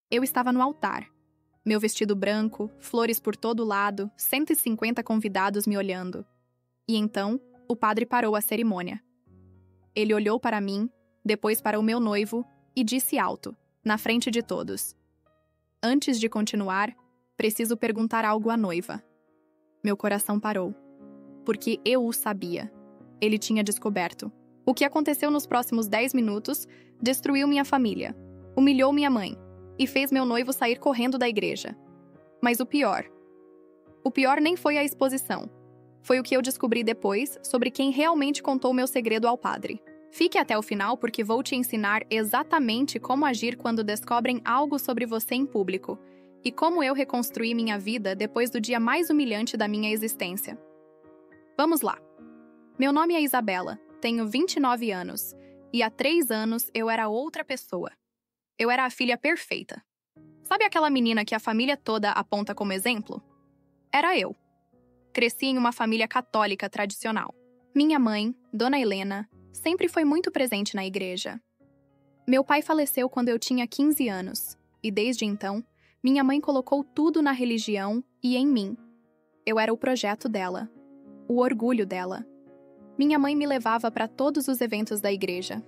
Eu estava no altar. Meu vestido branco, flores por todo lado, 150 convidados me olhando. E então, o padre parou a cerimônia. Ele olhou para mim, depois para o meu noivo, e disse alto, na frente de todos: "Antes de continuar, preciso perguntar algo à noiva." Meu coração parou, porque eu o sabia. Ele tinha descoberto. O que aconteceu nos próximos 10 minutos destruiu minha família, humilhou minha mãe e fez meu noivo sair correndo da igreja. Mas o pior nem foi a exposição. Foi o que eu descobri depois sobre quem realmente contou meu segredo ao padre. Fique até o final porque vou te ensinar exatamente como agir quando descobrem algo sobre você em público e como eu reconstruí minha vida depois do dia mais humilhante da minha existência. Vamos lá. Meu nome é Isabela, tenho 29 anos e há 3 anos eu era outra pessoa. Eu era a filha perfeita. Sabe aquela menina que a família toda aponta como exemplo? Era eu. Cresci em uma família católica tradicional. Minha mãe, Dona Helena, sempre foi muito presente na igreja. Meu pai faleceu quando eu tinha 15 anos, e desde então, minha mãe colocou tudo na religião e em mim. Eu era o projeto dela, o orgulho dela. Minha mãe me levava para todos os eventos da igreja.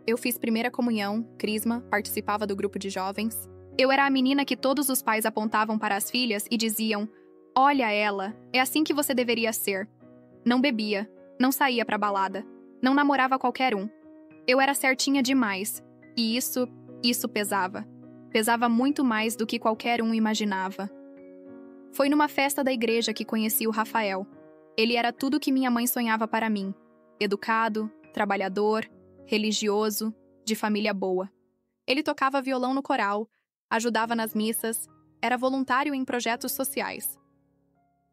Eu fiz primeira comunhão, crisma, participava do grupo de jovens. Eu era a menina que todos os pais apontavam para as filhas e diziam: "Olha ela, é assim que você deveria ser." Não bebia, não saía pra balada, não namorava qualquer um. Eu era certinha demais, e isso pesava. Pesava muito mais do que qualquer um imaginava. Foi numa festa da igreja que conheci o Rafael. Ele era tudo que minha mãe sonhava para mim. Educado, trabalhador, religioso, de família boa. Ele tocava violão no coral, ajudava nas missas, era voluntário em projetos sociais.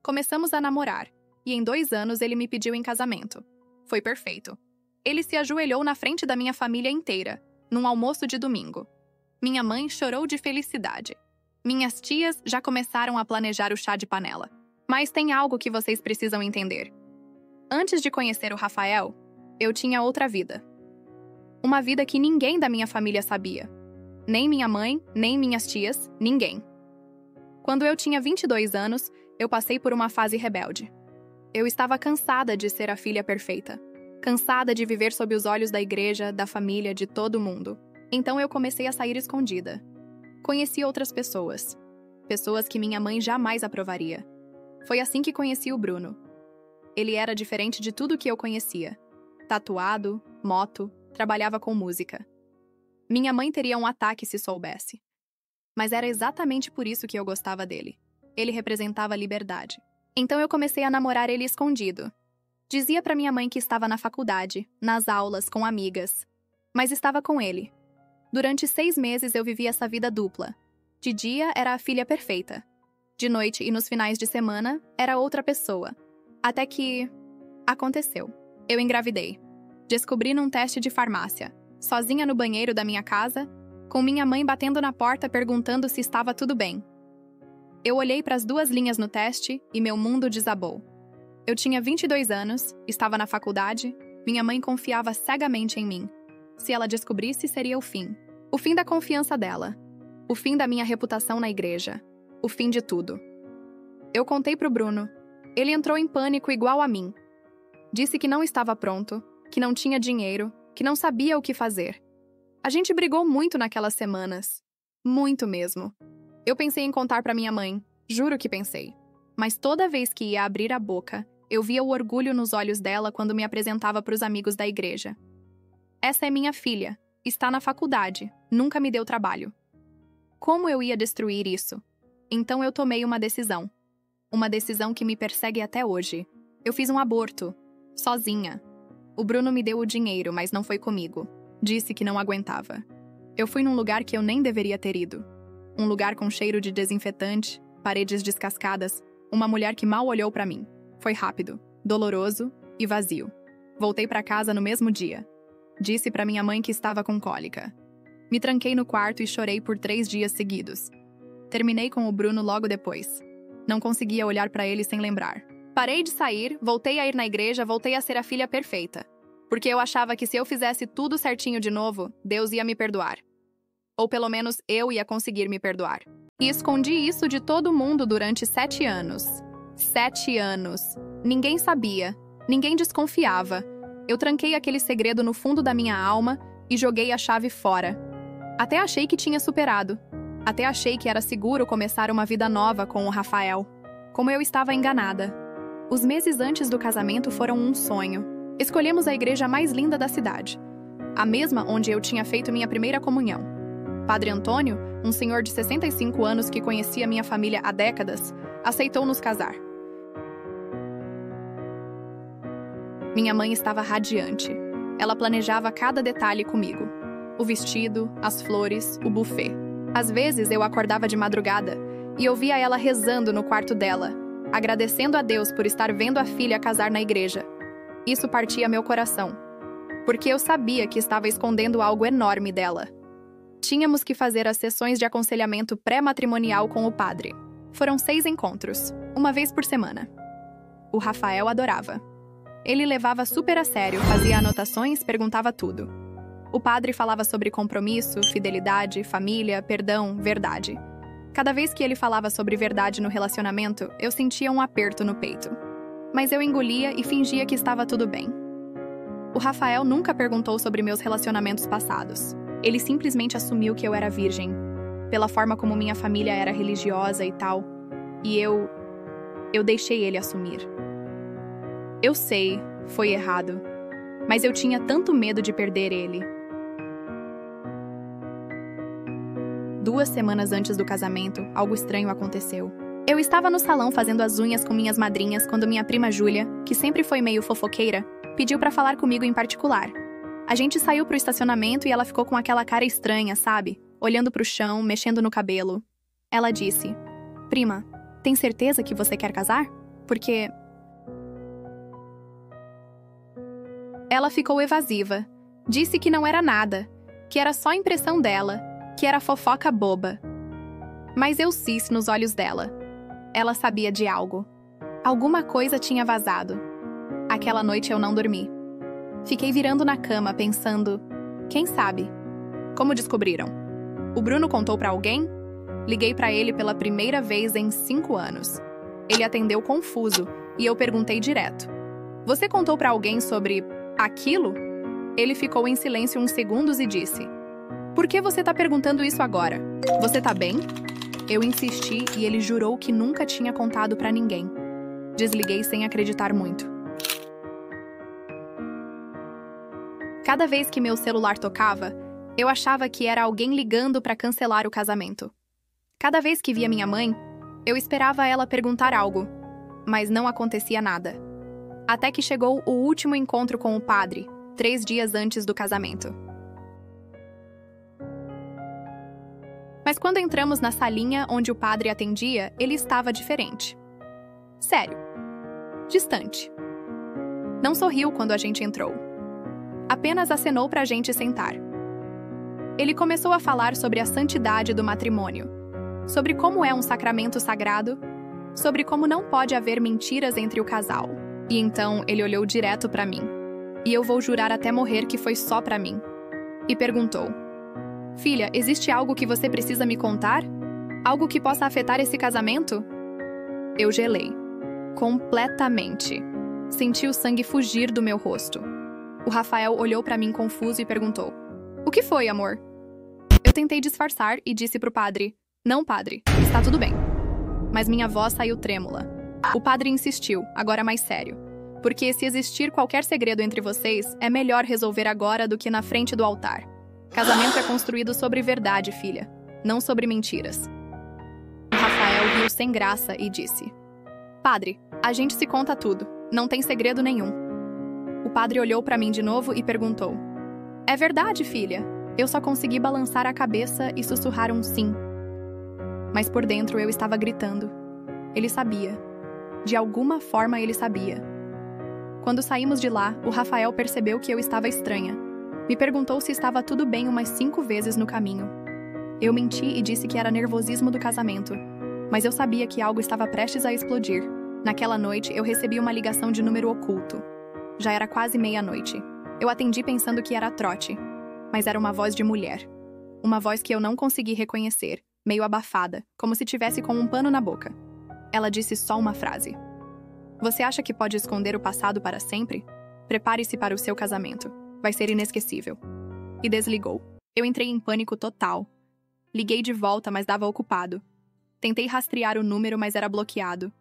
Começamos a namorar, e em 2 anos ele me pediu em casamento. Foi perfeito. Ele se ajoelhou na frente da minha família inteira, num almoço de domingo. Minha mãe chorou de felicidade. Minhas tias já começaram a planejar o chá de panela. Mas tem algo que vocês precisam entender. Antes de conhecer o Rafael, eu tinha outra vida. Uma vida que ninguém da minha família sabia. Nem minha mãe, nem minhas tias, ninguém. Quando eu tinha 22 anos, eu passei por uma fase rebelde. Eu estava cansada de ser a filha perfeita. Cansada de viver sob os olhos da igreja, da família, de todo mundo. Então eu comecei a sair escondida. Conheci outras pessoas. Pessoas que minha mãe jamais aprovaria. Foi assim que conheci o Bruno. Ele era diferente de tudo que eu conhecia. Tatuado, moto, trabalhava com música. Minha mãe teria um ataque se soubesse. Mas era exatamente por isso que eu gostava dele. Ele representava liberdade. Então eu comecei a namorar ele escondido. Dizia pra minha mãe que estava na faculdade, nas aulas, com amigas. Mas estava com ele. Durante 6 meses eu vivi essa vida dupla. De dia era a filha perfeita. De noite e nos finais de semana era outra pessoa. Até que... aconteceu. Eu engravidei. Descobri num teste de farmácia, sozinha no banheiro da minha casa, com minha mãe batendo na porta perguntando se estava tudo bem. Eu olhei para as 2 linhas no teste e meu mundo desabou. Eu tinha 22 anos, estava na faculdade, minha mãe confiava cegamente em mim. Se ela descobrisse, seria o fim. O fim da confiança dela. O fim da minha reputação na igreja. O fim de tudo. Eu contei pro Bruno. Ele entrou em pânico igual a mim. Disse que não estava pronto, que não tinha dinheiro, que não sabia o que fazer. A gente brigou muito naquelas semanas. Muito mesmo. Eu pensei em contar pra minha mãe. Juro que pensei. Mas toda vez que ia abrir a boca, eu via o orgulho nos olhos dela quando me apresentava pros amigos da igreja. Essa é minha filha. Está na faculdade. Nunca me deu trabalho. Como eu ia destruir isso? Então eu tomei uma decisão. Uma decisão que me persegue até hoje. Eu fiz um aborto. Sozinha. O Bruno me deu o dinheiro, mas não foi comigo. Disse que não aguentava. Eu fui num lugar que eu nem deveria ter ido. Um lugar com cheiro de desinfetante, paredes descascadas, uma mulher que mal olhou pra mim. Foi rápido, doloroso e vazio. Voltei pra casa no mesmo dia. Disse pra minha mãe que estava com cólica. Me tranquei no quarto e chorei por 3 dias seguidos. Terminei com o Bruno logo depois. Não conseguia olhar pra ele sem lembrar. Parei de sair, voltei a ir na igreja, voltei a ser a filha perfeita. Porque eu achava que se eu fizesse tudo certinho de novo, Deus ia me perdoar. Ou pelo menos eu ia conseguir me perdoar. E escondi isso de todo mundo durante 7 anos. 7 anos. Ninguém sabia. Ninguém desconfiava. Eu tranquei aquele segredo no fundo da minha alma e joguei a chave fora. Até achei que tinha superado. Até achei que era seguro começar uma vida nova com o Rafael. Como eu estava enganada. Os meses antes do casamento foram um sonho. Escolhemos a igreja mais linda da cidade. A mesma onde eu tinha feito minha primeira comunhão. Padre Antônio, um senhor de 65 anos que conhecia minha família há décadas, aceitou nos casar. Minha mãe estava radiante. Ela planejava cada detalhe comigo. O vestido, as flores, o buffet. Às vezes eu acordava de madrugada e ouvia ela rezando no quarto dela, agradecendo a Deus por estar vendo a filha casar na igreja. Isso partia meu coração, porque eu sabia que estava escondendo algo enorme dela. Tínhamos que fazer as sessões de aconselhamento pré-matrimonial com o padre. Foram 6 encontros, uma vez por semana. O Rafael adorava. Ele levava super a sério, fazia anotações, perguntava tudo. O padre falava sobre compromisso, fidelidade, família, perdão, verdade. Cada vez que ele falava sobre verdade no relacionamento, eu sentia um aperto no peito. Mas eu engolia e fingia que estava tudo bem. O Rafael nunca perguntou sobre meus relacionamentos passados. Ele simplesmente assumiu que eu era virgem, pela forma como minha família era religiosa e tal. E eu deixei ele assumir. Eu sei, foi errado. Mas eu tinha tanto medo de perder ele. 2 semanas antes do casamento, algo estranho aconteceu. Eu estava no salão fazendo as unhas com minhas madrinhas quando minha prima Júlia, que sempre foi meio fofoqueira, pediu para falar comigo em particular. A gente saiu pro estacionamento e ela ficou com aquela cara estranha, sabe? Olhando pro chão, mexendo no cabelo. Ela disse: "Prima, tem certeza que você quer casar? Porque..." Ela ficou evasiva. Disse que não era nada, que era só impressão dela, que era fofoca boba. Mas eu cis nos olhos dela. Ela sabia de algo. Alguma coisa tinha vazado. Aquela noite eu não dormi. Fiquei virando na cama, pensando: quem sabe? Como descobriram? O Bruno contou pra alguém? Liguei pra ele pela primeira vez em 5 anos. Ele atendeu confuso e eu perguntei direto: você contou pra alguém sobre aquilo? Ele ficou em silêncio uns segundos e disse: por que você tá perguntando isso agora? Você tá bem? Eu insisti e ele jurou que nunca tinha contado pra ninguém. Desliguei sem acreditar muito. Cada vez que meu celular tocava, eu achava que era alguém ligando pra cancelar o casamento. Cada vez que via minha mãe, eu esperava ela perguntar algo, mas não acontecia nada. Até que chegou o último encontro com o padre, 3 dias antes do casamento. Mas quando entramos na salinha onde o padre atendia, ele estava diferente. Sério. Distante. Não sorriu quando a gente entrou. Apenas acenou pra gente sentar. Ele começou a falar sobre a santidade do matrimônio, sobre como é um sacramento sagrado, sobre como não pode haver mentiras entre o casal. E então ele olhou direto pra mim. E eu vou jurar até morrer que foi só pra mim. E perguntou: filha, existe algo que você precisa me contar? Algo que possa afetar esse casamento? Eu gelei. Completamente. Senti o sangue fugir do meu rosto. O Rafael olhou pra mim confuso e perguntou: o que foi, amor? Eu tentei disfarçar e disse pro padre: não, padre, está tudo bem. Mas minha voz saiu trêmula. O padre insistiu, agora mais sério. Porque se existir qualquer segredo entre vocês, é melhor resolver agora do que na frente do altar. Casamento é construído sobre verdade, filha, não sobre mentiras. O Rafael riu sem graça e disse: padre, a gente se conta tudo, não tem segredo nenhum. O padre olhou pra mim de novo e perguntou: é verdade, filha? Eu só consegui balançar a cabeça e sussurrar um sim. Mas por dentro eu estava gritando. Ele sabia. De alguma forma ele sabia. Quando saímos de lá, o Rafael percebeu que eu estava estranha. Me perguntou se estava tudo bem umas 5 vezes no caminho. Eu menti e disse que era nervosismo do casamento. Mas eu sabia que algo estava prestes a explodir. Naquela noite, eu recebi uma ligação de número oculto. Já era quase meia-noite. Eu atendi pensando que era trote. Mas era uma voz de mulher. uma voz que eu não consegui reconhecer, meio abafada, como se tivesse com um pano na boca. Ela disse só uma frase. Você acha que pode esconder o passado para sempre? Prepare-se para o seu casamento. Vai ser inesquecível. E desligou. Eu entrei em pânico total. Liguei de volta, mas dava ocupado. Tentei rastrear o número, mas era bloqueado.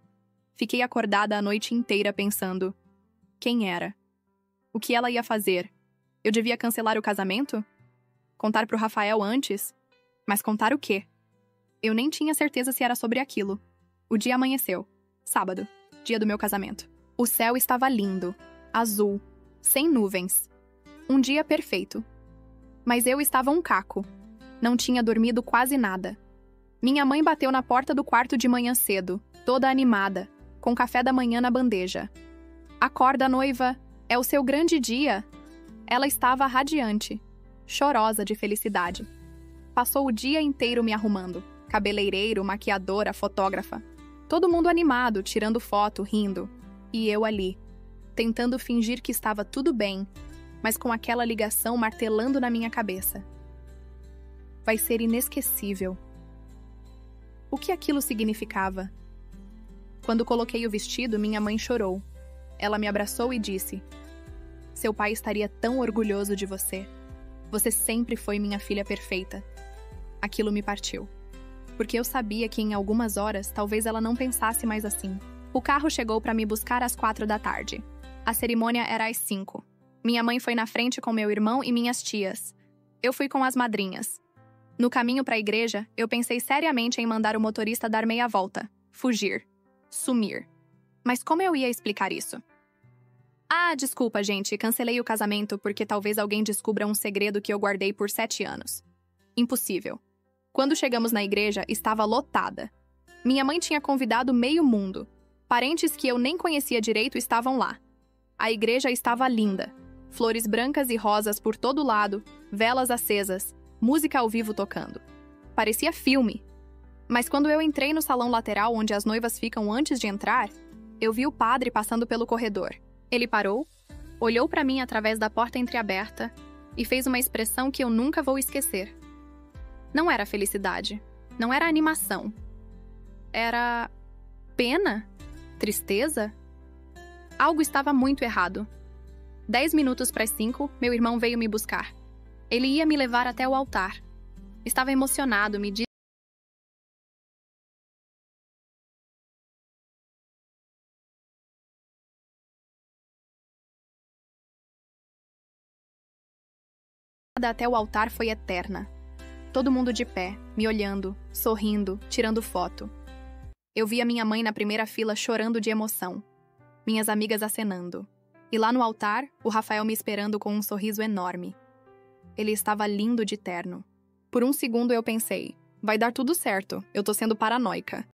Fiquei acordada a noite inteira pensando: quem era? O que ela ia fazer? Eu devia cancelar o casamento? Contar pro Rafael antes? Mas contar o quê? Eu nem tinha certeza se era sobre aquilo. O dia amanheceu. Sábado, dia do meu casamento. O céu estava lindo, azul, sem nuvens. Um dia perfeito. Mas eu estava um caco. Não tinha dormido quase nada. Minha mãe bateu na porta do quarto de manhã cedo, toda animada, com café da manhã na bandeja. Acorda, noiva, é o seu grande dia. Ela estava radiante, chorosa de felicidade. Passou o dia inteiro me arrumando. Cabeleireiro, maquiadora, fotógrafa. Todo mundo animado, tirando foto, rindo. E eu ali, tentando fingir que estava tudo bem, mas com aquela ligação martelando na minha cabeça. Vai ser inesquecível. O que aquilo significava? Quando coloquei o vestido, minha mãe chorou. Ela me abraçou e disse: seu pai estaria tão orgulhoso de você. Você sempre foi minha filha perfeita. Aquilo me partiu. Porque eu sabia que em algumas horas talvez ela não pensasse mais assim. O carro chegou para me buscar às 4 da tarde. A cerimônia era às 5. Minha mãe foi na frente com meu irmão e minhas tias. Eu fui com as madrinhas. No caminho para a igreja, eu pensei seriamente em mandar o motorista dar meia volta, fugir, sumir. Mas como eu ia explicar isso? Ah, desculpa, gente, cancelei o casamento porque talvez alguém descubra um segredo que eu guardei por 7 anos. Impossível. Quando chegamos na igreja, estava lotada. Minha mãe tinha convidado meio mundo. Parentes que eu nem conhecia direito estavam lá. A igreja estava linda. Flores brancas e rosas por todo lado, velas acesas, música ao vivo tocando. Parecia filme. Mas quando eu entrei no salão lateral onde as noivas ficam antes de entrar, eu vi o padre passando pelo corredor. Ele parou, olhou para mim através da porta entreaberta e fez uma expressão que eu nunca vou esquecer. Não era felicidade, não era animação. Era pena? Tristeza? Algo estava muito errado. 10 minutos para as 5, meu irmão veio me buscar. Ele ia me levar até o altar. Estava emocionado, me disse que a caminhada até o altar foi eterna. Todo mundo de pé, me olhando, sorrindo, tirando foto. Eu vi a minha mãe na primeira fila chorando de emoção. Minhas amigas acenando. E lá no altar, o Rafael me esperando com um sorriso enorme. Ele estava lindo de terno. Por um segundo eu pensei, vai dar tudo certo, eu tô sendo paranoica.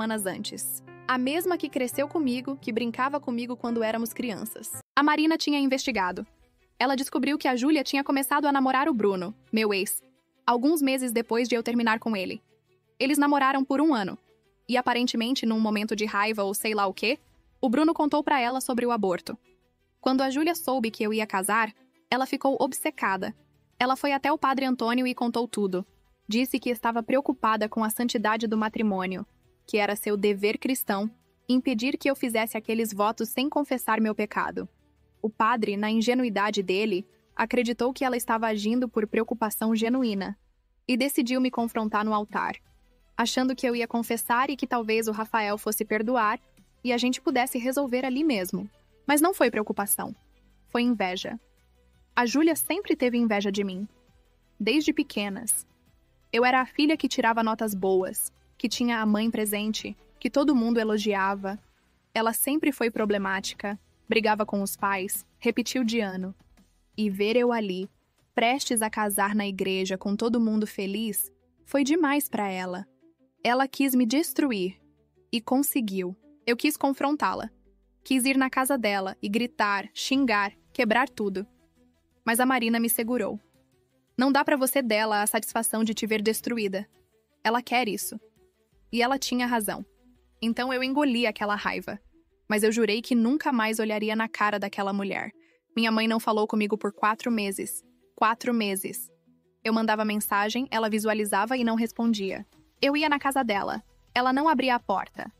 semanas antes. A mesma que cresceu comigo, que brincava comigo quando éramos crianças. A Marina tinha investigado. Ela descobriu que a Júlia tinha começado a namorar o Bruno, meu ex, alguns meses depois de eu terminar com ele. Eles namoraram por 1 ano. E aparentemente, num momento de raiva ou sei lá o quê, o Bruno contou pra ela sobre o aborto. Quando a Júlia soube que eu ia casar, ela ficou obcecada. Ela foi até o padre Antônio e contou tudo. Disse que estava preocupada com a santidade do matrimônio, que era seu dever cristão impedir que eu fizesse aqueles votos sem confessar meu pecado. O padre, na ingenuidade dele, acreditou que ela estava agindo por preocupação genuína e decidiu me confrontar no altar, achando que eu ia confessar e que talvez o Rafael fosse perdoar e a gente pudesse resolver ali mesmo. Mas não foi preocupação. Foi inveja. A Júlia sempre teve inveja de mim. Desde pequenas. Eu era a filha que tirava notas boas, que tinha a mãe presente, que todo mundo elogiava. Ela sempre foi problemática, brigava com os pais, repetiu de ano. E ver eu ali, prestes a casar na igreja com todo mundo feliz, foi demais para ela. Ela quis me destruir. E conseguiu. Eu quis confrontá-la. Quis ir na casa dela e gritar, xingar, quebrar tudo. Mas a Marina me segurou. Não dá pra você dela a satisfação de te ver destruída. Ela quer isso. E ela tinha razão. Então eu engoli aquela raiva. Mas eu jurei que nunca mais olharia na cara daquela mulher. Minha mãe não falou comigo por 4 meses. 4 meses. Eu mandava mensagem, ela visualizava e não respondia. Eu ia na casa dela. Ela não abria a porta.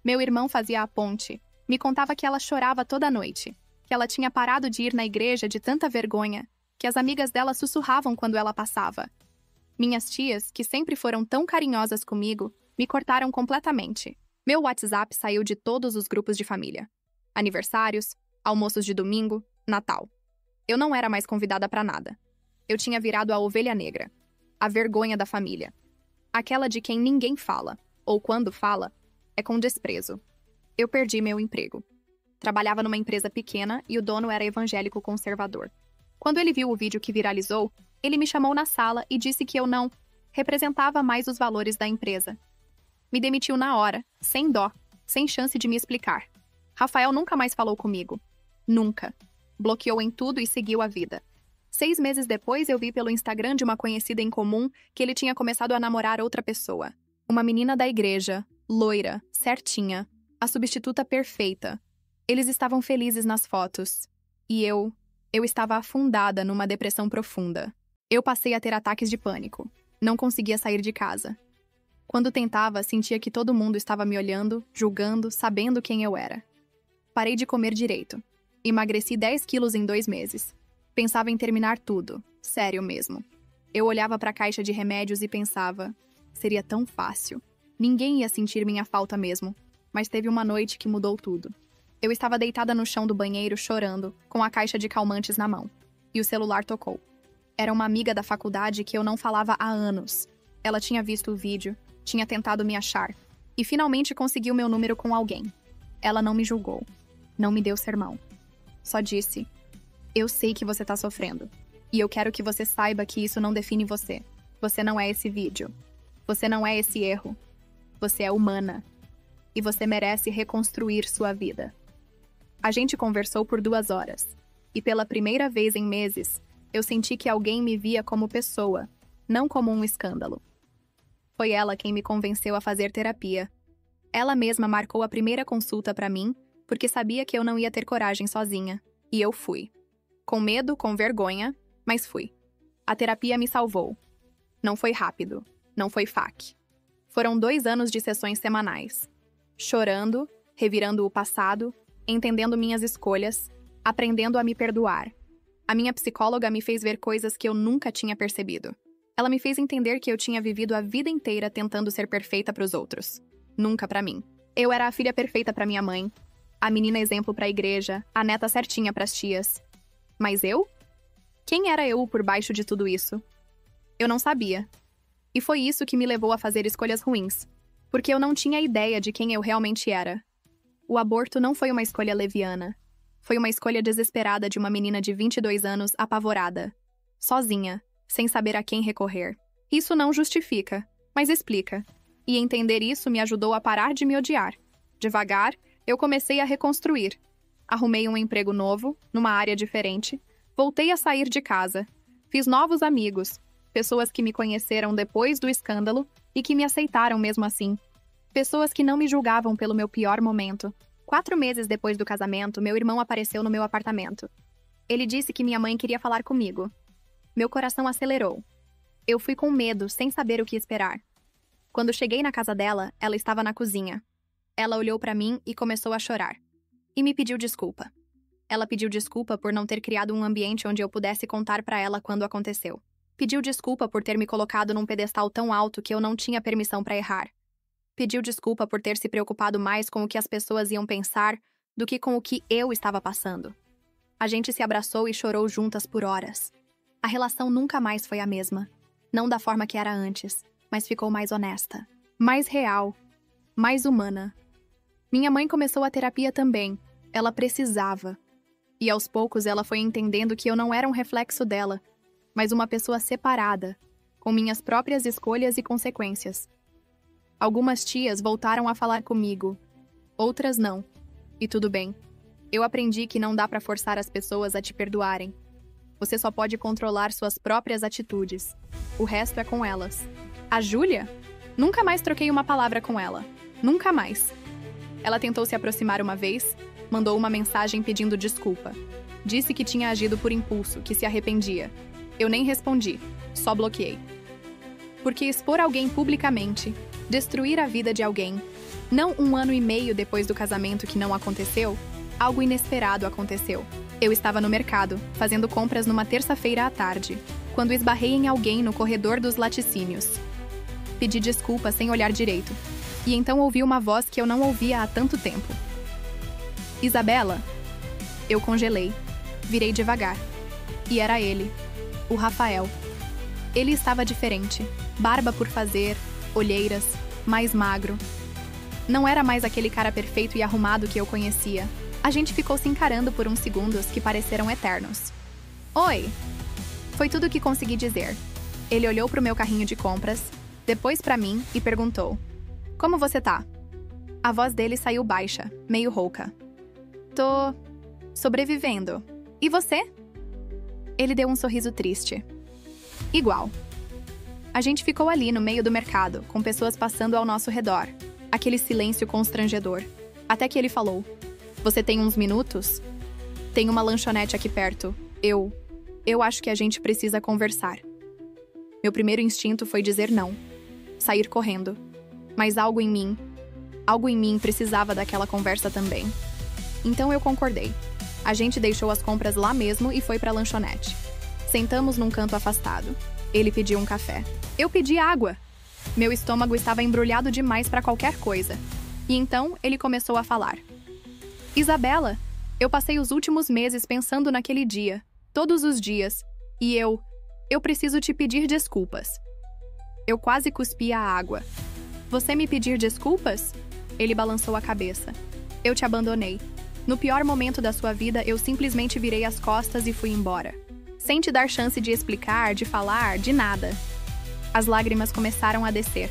Meu irmão fazia a ponte. Me contava que ela chorava toda noite. Que ela tinha parado de ir na igreja de tanta vergonha. Que as amigas dela sussurravam quando ela passava. Minhas tias, que sempre foram tão carinhosas comigo, me cortaram completamente. Meu WhatsApp saiu de todos os grupos de família. Aniversários, almoços de domingo, Natal. Eu não era mais convidada para nada. Eu tinha virado a ovelha negra. A vergonha da família. Aquela de quem ninguém fala, ou quando fala, é com desprezo. Eu perdi meu emprego. Trabalhava numa empresa pequena e o dono era evangélico conservador. Quando ele viu o vídeo que viralizou, ele me chamou na sala e disse que eu não representava mais os valores da empresa. Me demitiu na hora, sem dó, sem chance de me explicar. Rafael nunca mais falou comigo. Nunca. Bloqueou em tudo e seguiu a vida. 6 meses depois, eu vi pelo Instagram de uma conhecida em comum que ele tinha começado a namorar outra pessoa. Uma menina da igreja, loira, certinha, a substituta perfeita. Eles estavam felizes nas fotos. E eu estava afundada numa depressão profunda. Eu passei a ter ataques de pânico. Não conseguia sair de casa. Quando tentava, sentia que todo mundo estava me olhando, julgando, sabendo quem eu era. Parei de comer direito. Emagreci 10 quilos em 2 meses. Pensava em terminar tudo. Sério mesmo. Eu olhava para a caixa de remédios e pensava, seria tão fácil. Ninguém ia sentir minha falta mesmo. Mas teve uma noite que mudou tudo. Eu estava deitada no chão do banheiro chorando, com a caixa de calmantes na mão. E o celular tocou. Era uma amiga da faculdade que eu não falava há anos. Ela tinha visto o vídeo, tinha tentado me achar. E finalmente conseguiu meu número com alguém. Ela não me julgou. Não me deu sermão. Só disse, eu sei que você tá sofrendo. E eu quero que você saiba que isso não define você. Você não é esse vídeo. Você não é esse erro. Você é humana. E você merece reconstruir sua vida. A gente conversou por 2 horas. E pela primeira vez em meses, eu senti que alguém me via como pessoa, não como um escândalo. Foi ela quem me convenceu a fazer terapia. Ela mesma marcou a primeira consulta para mim, porque sabia que eu não ia ter coragem sozinha. E eu fui. Com medo, com vergonha, mas fui. A terapia me salvou. Não foi rápido. Não foi fac. Foram 2 anos de sessões semanais. Chorando, revirando o passado, entendendo minhas escolhas, aprendendo a me perdoar. A minha psicóloga me fez ver coisas que eu nunca tinha percebido. Ela me fez entender que eu tinha vivido a vida inteira tentando ser perfeita para os outros. Nunca para mim. Eu era a filha perfeita para minha mãe, a menina exemplo para a igreja, a neta certinha para as tias. Mas eu? Quem era eu por baixo de tudo isso? Eu não sabia. E foi isso que me levou a fazer escolhas ruins, porque eu não tinha ideia de quem eu realmente era. O aborto não foi uma escolha leviana. Foi uma escolha desesperada de uma menina de 22 anos apavorada. Sozinha, sem saber a quem recorrer. Isso não justifica, mas explica. E entender isso me ajudou a parar de me odiar. Devagar, eu comecei a reconstruir. Arrumei um emprego novo, numa área diferente. Voltei a sair de casa. Fiz novos amigos, pessoas que me conheceram depois do escândalo e que me aceitaram mesmo assim. Pessoas que não me julgavam pelo meu pior momento. 4 meses depois do casamento, meu irmão apareceu no meu apartamento. Ele disse que minha mãe queria falar comigo. Meu coração acelerou. Eu fui com medo, sem saber o que esperar. Quando cheguei na casa dela, ela estava na cozinha. Ela olhou para mim e começou a chorar. E me pediu desculpa. Ela pediu desculpa por não ter criado um ambiente onde eu pudesse contar para ela quando aconteceu. Pediu desculpa por ter me colocado num pedestal tão alto que eu não tinha permissão para errar. Pediu desculpa por ter se preocupado mais com o que as pessoas iam pensar do que com o que eu estava passando. A gente se abraçou e chorou juntas por horas. A relação nunca mais foi a mesma. Não da forma que era antes, mas ficou mais honesta, mais real, mais humana. Minha mãe começou a terapia também. Ela precisava. E aos poucos ela foi entendendo que eu não era um reflexo dela, mas uma pessoa separada, com minhas próprias escolhas e consequências. Algumas tias voltaram a falar comigo, outras não. E tudo bem. Eu aprendi que não dá pra forçar as pessoas a te perdoarem. Você só pode controlar suas próprias atitudes. O resto é com elas. A Júlia? Nunca mais troquei uma palavra com ela. Nunca mais. Ela tentou se aproximar uma vez, mandou uma mensagem pedindo desculpa. Disse que tinha agido por impulso, que se arrependia. Eu nem respondi, só bloqueei. Porque expor alguém publicamente, destruir a vida de alguém, não 1 ano e meio depois do casamento que não aconteceu, algo inesperado aconteceu. Eu estava no mercado, fazendo compras numa terça-feira à tarde, quando esbarrei em alguém no corredor dos laticínios. Pedi desculpa sem olhar direito, e então ouvi uma voz que eu não ouvia há tanto tempo. Isabela? Eu congelei. Virei devagar. E era ele, o Rafael. Ele estava diferente. Barba por fazer, olheiras, mais magro. Não era mais aquele cara perfeito e arrumado que eu conhecia. A gente ficou se encarando por uns segundos que pareceram eternos. Oi! Foi tudo o que consegui dizer. Ele olhou para o meu carrinho de compras, depois para mim e perguntou: Como você tá? A voz dele saiu baixa, meio rouca. Tô sobrevivendo. E você? Ele deu um sorriso triste. Igual. A gente ficou ali no meio do mercado, com pessoas passando ao nosso redor. Aquele silêncio constrangedor. Até que ele falou: Você tem uns minutos? Tem uma lanchonete aqui perto. Eu acho que a gente precisa conversar. Meu primeiro instinto foi dizer não. Sair correndo. Mas algo em mim precisava daquela conversa também. Então eu concordei. A gente deixou as compras lá mesmo e foi pra lanchonete. Sentamos num canto afastado. Ele pediu um café. Eu pedi água. Meu estômago estava embrulhado demais pra qualquer coisa. E então ele começou a falar. Isabela, eu passei os últimos meses pensando naquele dia. Todos os dias. E eu preciso te pedir desculpas. Eu quase cuspi a água. Você me pedir desculpas? Ele balançou a cabeça. Eu te abandonei. No pior momento da sua vida, eu simplesmente virei as costas e fui embora. Sem te dar chance de explicar, de falar, de nada. As lágrimas começaram a descer.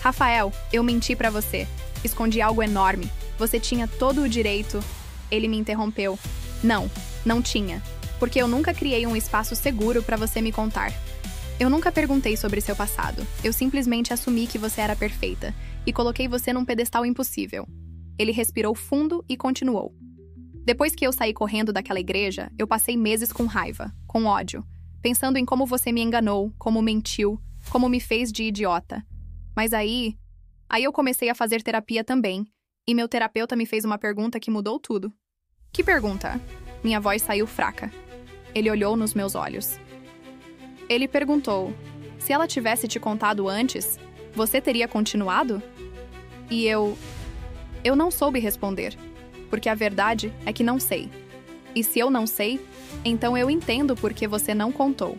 Rafael, eu menti pra você. Escondi algo enorme. Você tinha todo o direito. Ele me interrompeu. Não tinha. Porque eu nunca criei um espaço seguro pra você me contar. Eu nunca perguntei sobre seu passado. Eu simplesmente assumi que você era perfeita e coloquei você num pedestal impossível. Ele respirou fundo e continuou. Depois que eu saí correndo daquela igreja, eu passei meses com raiva, com ódio, pensando em como você me enganou, como mentiu, como me fez de idiota. Mas aí eu comecei a fazer terapia também, e meu terapeuta me fez uma pergunta que mudou tudo. Que pergunta? Minha voz saiu fraca. Ele olhou nos meus olhos. Ele perguntou: se ela tivesse te contado antes, você teria continuado? E eu não soube responder, porque a verdade é que não sei. E se eu não sei, então eu entendo por que você não contou.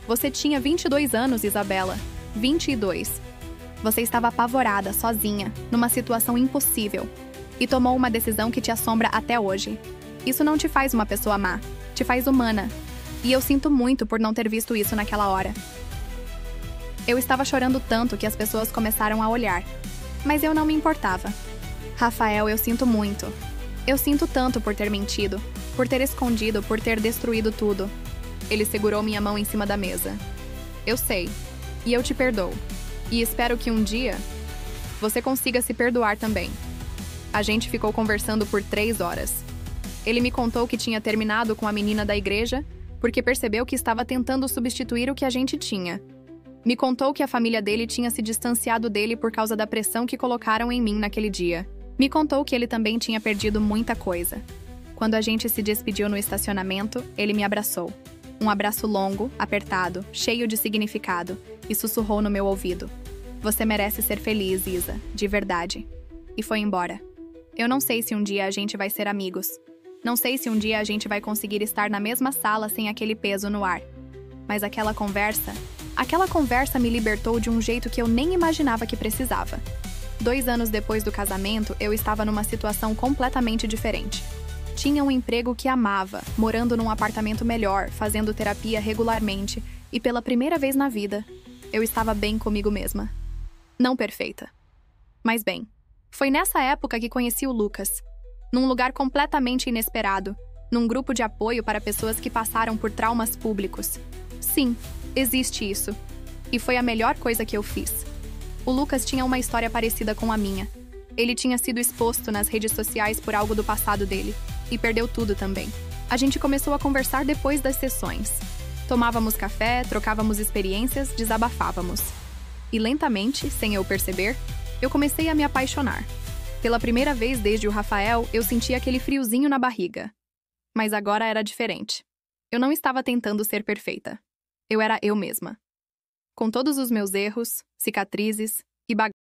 Você tinha 22 anos, Isabela. 22. Você estava apavorada, sozinha, numa situação impossível, e tomou uma decisão que te assombra até hoje. Isso não te faz uma pessoa má, te faz humana. E eu sinto muito por não ter visto isso naquela hora. Eu estava chorando tanto que as pessoas começaram a olhar. Mas eu não me importava. Rafael, eu sinto muito. Eu sinto tanto por ter mentido, por ter escondido, por ter destruído tudo. Ele segurou minha mão em cima da mesa. Eu sei. E eu te perdoo. E espero que um dia você consiga se perdoar também. A gente ficou conversando por 3 horas. Ele me contou que tinha terminado com a menina da igreja porque percebeu que estava tentando substituir o que a gente tinha. Me contou que a família dele tinha se distanciado dele por causa da pressão que colocaram em mim naquele dia. Me contou que ele também tinha perdido muita coisa. Quando a gente se despediu no estacionamento, ele me abraçou. Um abraço longo, apertado, cheio de significado, e sussurrou no meu ouvido. Você merece ser feliz, Isa, de verdade. E foi embora. Eu não sei se um dia a gente vai ser amigos. Não sei se um dia a gente vai conseguir estar na mesma sala sem aquele peso no ar. Mas aquela conversa me libertou de um jeito que eu nem imaginava que precisava. 2 anos depois do casamento, eu estava numa situação completamente diferente. Tinha um emprego que amava, morando num apartamento melhor, fazendo terapia regularmente, e pela primeira vez na vida, eu estava bem comigo mesma. Não perfeita, mas bem. Foi nessa época que conheci o Lucas, num lugar completamente inesperado, num grupo de apoio para pessoas que passaram por traumas públicos. Sim, existe isso. E foi a melhor coisa que eu fiz. O Lucas tinha uma história parecida com a minha. Ele tinha sido exposto nas redes sociais por algo do passado dele, e perdeu tudo também. A gente começou a conversar depois das sessões. Tomávamos café, trocávamos experiências, desabafávamos. E lentamente, sem eu perceber, eu comecei a me apaixonar. Pela primeira vez desde o Rafael, eu senti aquele friozinho na barriga. Mas agora era diferente. Eu não estava tentando ser perfeita. Eu era eu mesma. Com todos os meus erros, cicatrizes e bagagens.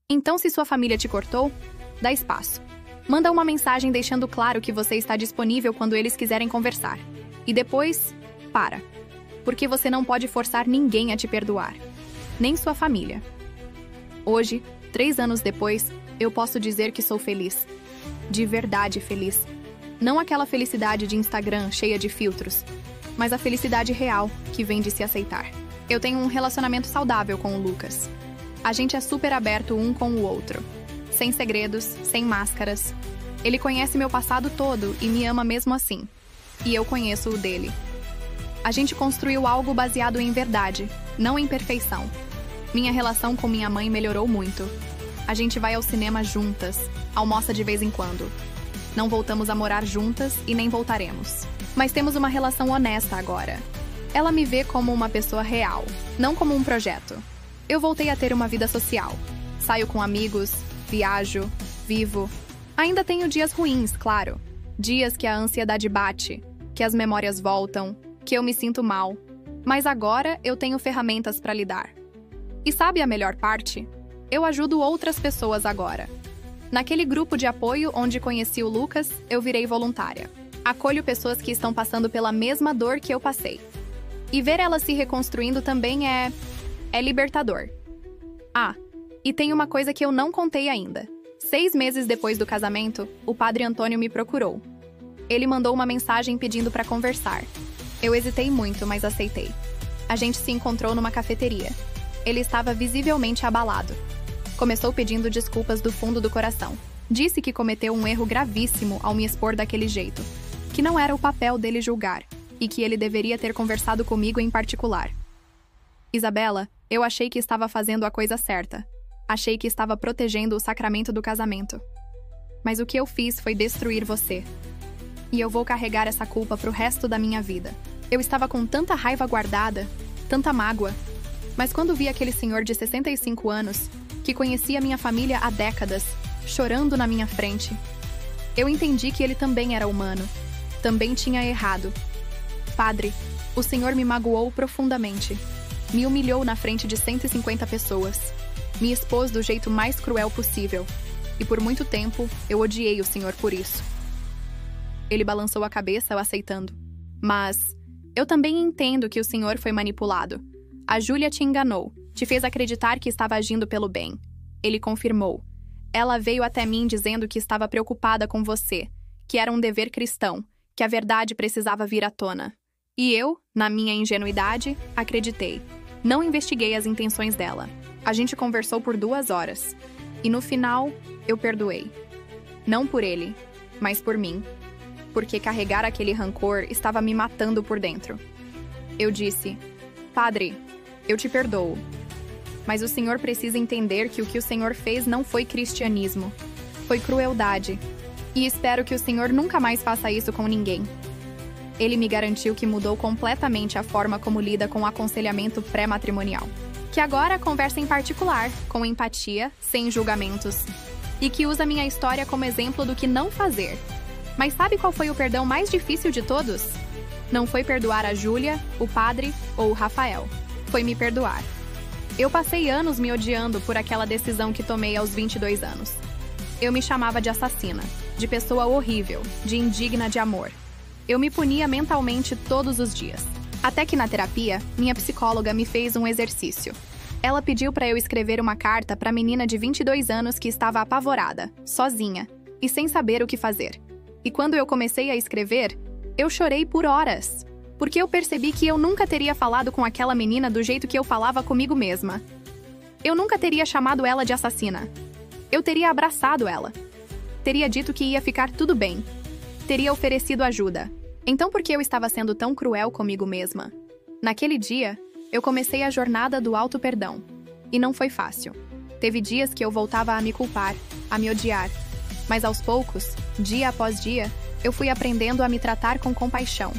Então, se sua família te cortou, dá espaço. Manda uma mensagem deixando claro que você está disponível quando eles quiserem conversar. E depois, para. Porque você não pode forçar ninguém a te perdoar. Nem sua família. Hoje, 3 anos depois, eu posso dizer que sou feliz. De verdade feliz. Não aquela felicidade de Instagram cheia de filtros, mas a felicidade real que vem de se aceitar. Eu tenho um relacionamento saudável com o Lucas. A gente é super aberto um com o outro. Sem segredos, sem máscaras. Ele conhece meu passado todo e me ama mesmo assim. E eu conheço o dele. A gente construiu algo baseado em verdade, não em perfeição. Minha relação com minha mãe melhorou muito. A gente vai ao cinema juntas, almoça de vez em quando. Não voltamos a morar juntas e nem voltaremos. Mas temos uma relação honesta agora. Ela me vê como uma pessoa real, não como um projeto. Eu voltei a ter uma vida social. Saio com amigos, viajo, vivo. Ainda tenho dias ruins, claro. Dias que a ansiedade bate, que as memórias voltam, que eu me sinto mal. Mas agora eu tenho ferramentas para lidar. E sabe a melhor parte? Eu ajudo outras pessoas agora. Naquele grupo de apoio onde conheci o Lucas, eu virei voluntária. Acolho pessoas que estão passando pela mesma dor que eu passei. E ver elas se reconstruindo também é libertador. Ah, e tem uma coisa que eu não contei ainda. 6 meses depois do casamento, o padre Antônio me procurou. Ele mandou uma mensagem pedindo para conversar. Eu hesitei muito, mas aceitei. A gente se encontrou numa cafeteria. Ele estava visivelmente abalado. Começou pedindo desculpas do fundo do coração. Disse que cometeu um erro gravíssimo ao me expor daquele jeito, que não era o papel dele julgar, e que ele deveria ter conversado comigo em particular. Isabela, eu achei que estava fazendo a coisa certa. Achei que estava protegendo o sacramento do casamento. Mas o que eu fiz foi destruir você. E eu vou carregar essa culpa pro resto da minha vida. Eu estava com tanta raiva guardada, tanta mágoa. Mas quando vi aquele senhor de 65 anos, que conhecia minha família há décadas, chorando na minha frente, eu entendi que ele também era humano. Também tinha errado. Padre, o senhor me magoou profundamente. Me humilhou na frente de 150 pessoas. Me expôs do jeito mais cruel possível. E por muito tempo, eu odiei o senhor por isso. Ele balançou a cabeça, aceitando. Mas eu também entendo que o senhor foi manipulado. A Júlia te enganou, te fez acreditar que estava agindo pelo bem. Ele confirmou. Ela veio até mim dizendo que estava preocupada com você, que era um dever cristão, que a verdade precisava vir à tona. E eu, na minha ingenuidade, acreditei. Não investiguei as intenções dela. A gente conversou por 2 horas. E no final, eu perdoei. Não por ele, mas por mim. Porque carregar aquele rancor estava me matando por dentro. Eu disse, Padre, eu te perdoo. Mas o senhor precisa entender que o que o senhor fez não foi cristianismo. Foi crueldade. E espero que o senhor nunca mais faça isso com ninguém. Ele me garantiu que mudou completamente a forma como lida com o aconselhamento pré-matrimonial. Que agora conversa em particular, com empatia, sem julgamentos. E que usa minha história como exemplo do que não fazer. Mas sabe qual foi o perdão mais difícil de todos? Não foi perdoar a Júlia, o padre ou o Rafael. Foi me perdoar. Eu passei anos me odiando por aquela decisão que tomei aos 22 anos. Eu me chamava de assassina, de pessoa horrível, de indigna de amor. Eu me punia mentalmente todos os dias. Até que na terapia, minha psicóloga me fez um exercício. Ela pediu para eu escrever uma carta para a menina de 22 anos que estava apavorada, sozinha, e sem saber o que fazer. E quando eu comecei a escrever, eu chorei por horas. Porque eu percebi que eu nunca teria falado com aquela menina do jeito que eu falava comigo mesma. Eu nunca teria chamado ela de assassina. Eu teria abraçado ela. Teria dito que ia ficar tudo bem. Teria oferecido ajuda. Então por que eu estava sendo tão cruel comigo mesma? Naquele dia, eu comecei a jornada do auto-perdão. E não foi fácil. Teve dias que eu voltava a me culpar, a me odiar. Mas aos poucos, dia após dia, eu fui aprendendo a me tratar com compaixão.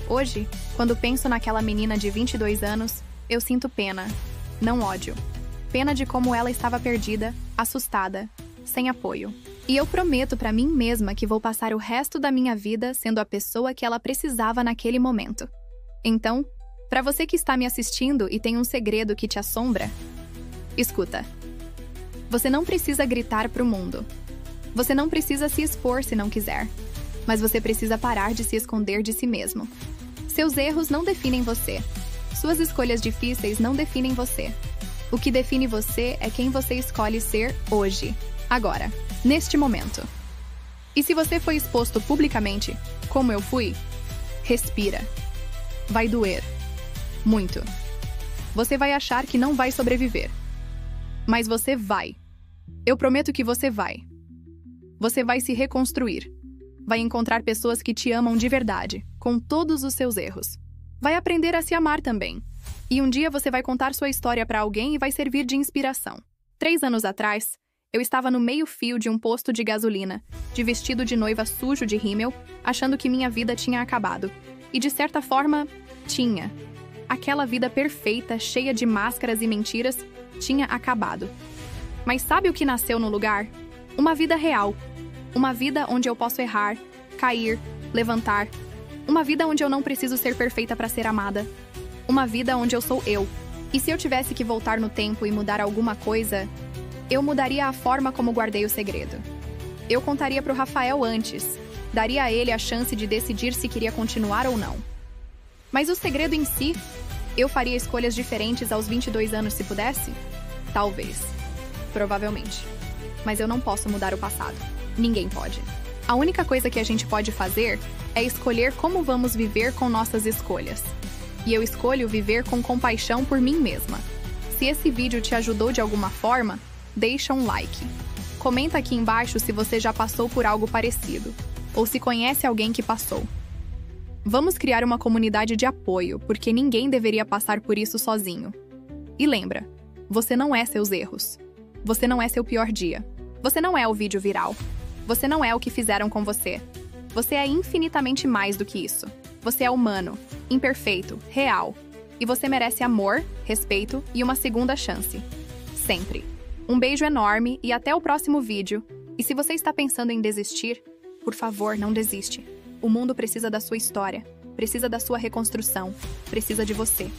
Hoje, quando penso naquela menina de 22 anos, eu sinto pena, não ódio. Pena de como ela estava perdida, assustada, sem apoio. E eu prometo para mim mesma que vou passar o resto da minha vida sendo a pessoa que ela precisava naquele momento. Então, para você que está me assistindo e tem um segredo que te assombra, escuta. Você não precisa gritar para o mundo. Você não precisa se expor se não quiser. Mas você precisa parar de se esconder de si mesmo. Seus erros não definem você. Suas escolhas difíceis não definem você. O que define você é quem você escolhe ser hoje, agora, neste momento. E se você foi exposto publicamente, como eu fui, respira. Vai doer. Muito. Você vai achar que não vai sobreviver. Mas você vai. Eu prometo que você vai. Você vai se reconstruir. Vai encontrar pessoas que te amam de verdade, com todos os seus erros. Vai aprender a se amar também. E um dia você vai contar sua história para alguém e vai servir de inspiração. 3 anos atrás, eu estava no meio-fio de um posto de gasolina, de vestido de noiva sujo de rímel, achando que minha vida tinha acabado. E de certa forma, tinha. Aquela vida perfeita, cheia de máscaras e mentiras, tinha acabado. Mas sabe o que nasceu no lugar? Uma vida real. Uma vida onde eu posso errar, cair, levantar. Uma vida onde eu não preciso ser perfeita para ser amada. Uma vida onde eu sou eu. E se eu tivesse que voltar no tempo e mudar alguma coisa, eu mudaria a forma como guardei o segredo. Eu contaria pro Rafael antes. Daria a ele a chance de decidir se queria continuar ou não. Mas o segredo em si, eu faria escolhas diferentes aos 22 anos se pudesse? Talvez. Provavelmente. Mas eu não posso mudar o passado. Ninguém pode. A única coisa que a gente pode fazer é escolher como vamos viver com nossas escolhas. E eu escolho viver com compaixão por mim mesma. Se esse vídeo te ajudou de alguma forma, deixa um like. Comenta aqui embaixo se você já passou por algo parecido, ou se conhece alguém que passou. Vamos criar uma comunidade de apoio, porque ninguém deveria passar por isso sozinho. E lembra, você não é seus erros. Você não é seu pior dia. Você não é o vídeo viral. Você não é o que fizeram com você. Você é infinitamente mais do que isso. Você é humano, imperfeito, real. E você merece amor, respeito e uma segunda chance. Sempre. Um beijo enorme e até o próximo vídeo. E se você está pensando em desistir, por favor, não desiste. O mundo precisa da sua história, precisa da sua reconstrução, precisa de você.